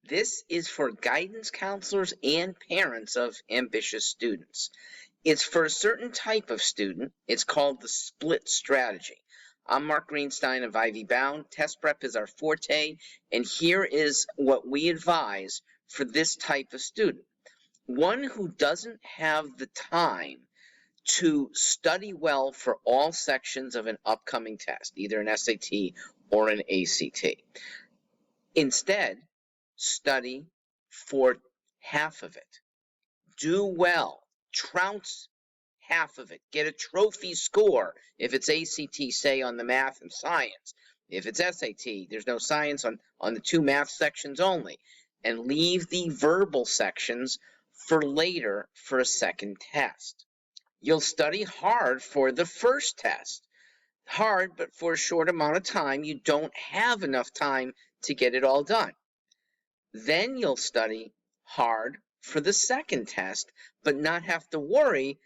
This is for guidance counselors and parents of ambitious students. It's for a certain type of student. It's called the split strategy. I'm Mark Greenstein of Ivy Bound. Test prep is our forte, and here is what we advise for this type of student. One who doesn't have the time to study well for all sections of an upcoming test, either an SAT or an ACT. Instead, study for half of it. Do well. Trounce half of it. Get a trophy score if it's ACT, say, on the math and science. If it's SAT, there's no science on the two math sections only. And leave the verbal sections for later for a second test. You'll study hard for the first test. Hard, but for a short amount of time. You don't have enough time to get it all done. Then you'll study hard for the second test, but not have to worry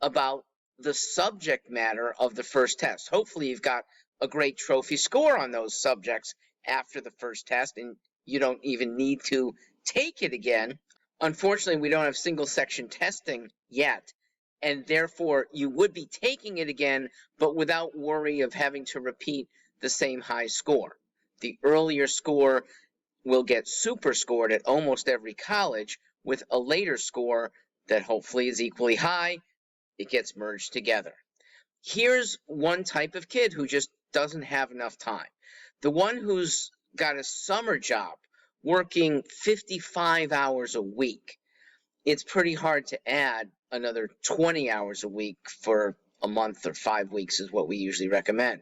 about the subject matter of the first test. Hopefully you've got a great trophy score on those subjects after the first test, and you don't even need to take it again. Unfortunately, we don't have single section testing yet, and therefore you would be taking it again, but without worry of having to repeat the same high score. The earlier score will get super scored at almost every college, with a later score that hopefully is equally high. It gets merged together. Here's one type of kid who just doesn't have enough time. The one who's got a summer job working 55 hours a week. It's pretty hard to add another 20 hours a week for a month, or 5 weeks is what we usually recommend.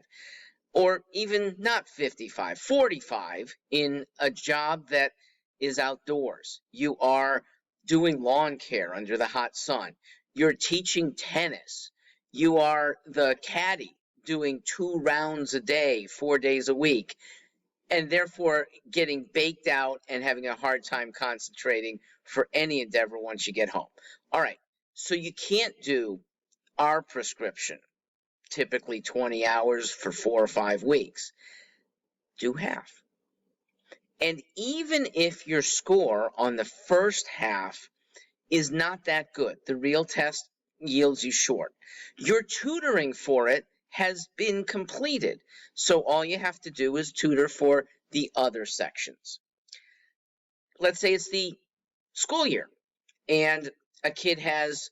Or even not 55, 45 in a job that is outdoors. You are doing lawn care under the hot sun. You're teaching tennis. You are the caddy doing 2 rounds a day, 4 days a week, and therefore getting baked out and having a hard time concentrating for any endeavor once you get home. All right, so you can't do our prescription, typically 20 hours for 4 or 5 weeks. Do half. And even if your score on the first half is not that good, the real test yields you short, your tutoring for it has been completed. So all you have to do is tutor for the other sections. Let's say it's the school year and a kid has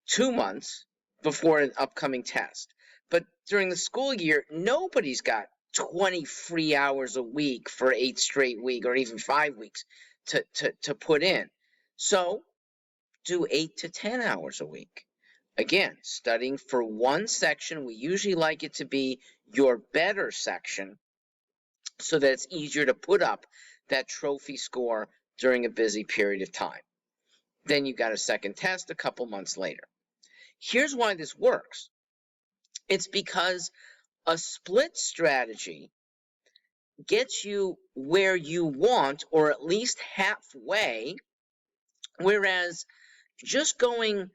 2 months before an upcoming test. But during the school year, nobody's got 20 free hours a week for 8 straight weeks or even 5 weeks to put in. So do 8 to 10 hours a week. Again, studying for one section. We usually like it to be your better section so that it's easier to put up that trophy score during a busy period of time. Then you've got a second test a couple months later. Here's why this works. It's because a split strategy gets you where you want, or at least halfway, whereas just going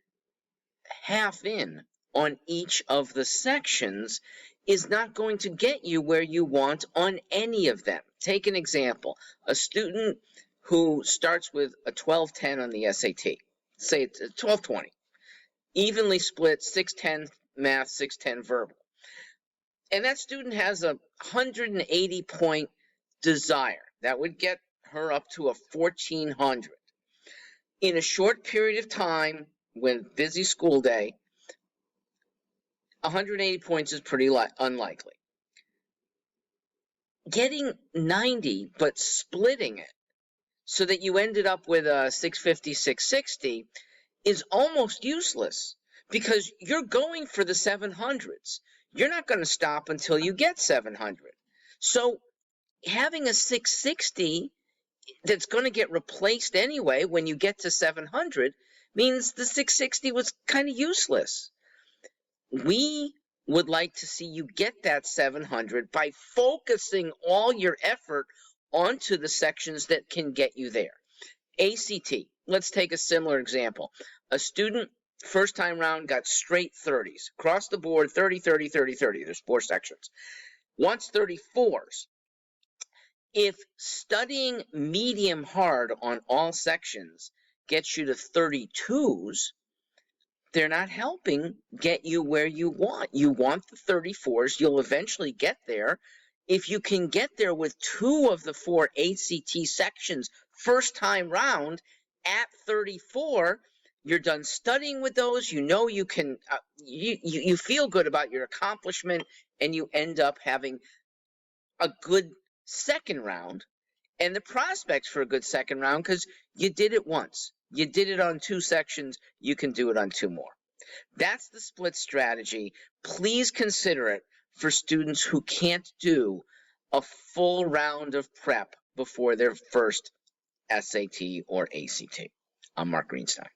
half in on each of the sections is not going to get you where you want on any of them. Take an example. A student who starts with a 1210 on the SAT, say it's a 1220, evenly split, 610 math, 610 verbal. And that student has a 180-point desire. That would get her up to a 1400. In a short period of time, when busy school day, 180 points is pretty unlikely. Getting 90, but splitting it so that you ended up with a 650, 660 is almost useless, because you're going for the 700s. You're not going to stop until you get 700. So having a 660 that's going to get replaced anyway when you get to 700 means the 660 was kind of useless. We would like to see you get that 700 by focusing all your effort onto the sections that can get you there. ACT, let's take a similar example. A student, first time round, got straight 30s. Across the board, 30, 30, 30, 30. There's 4 sections. Wants 34s. If studying medium hard on all sections gets you to 32s, they're not helping get you where you want. You want the 34s. You'll eventually get there. If you can get there with 2 of the 4 ACT sections first time round at 34, you're done studying with those. You know you can, you feel good about your accomplishment, and you end up having a good second round and the prospects for a good second round because you did it once. You did it on 2 sections. You can do it on 2 more. That's the split strategy. Please consider it for students who can't do a full round of prep before their first SAT or ACT. I'm Mark Greenstein.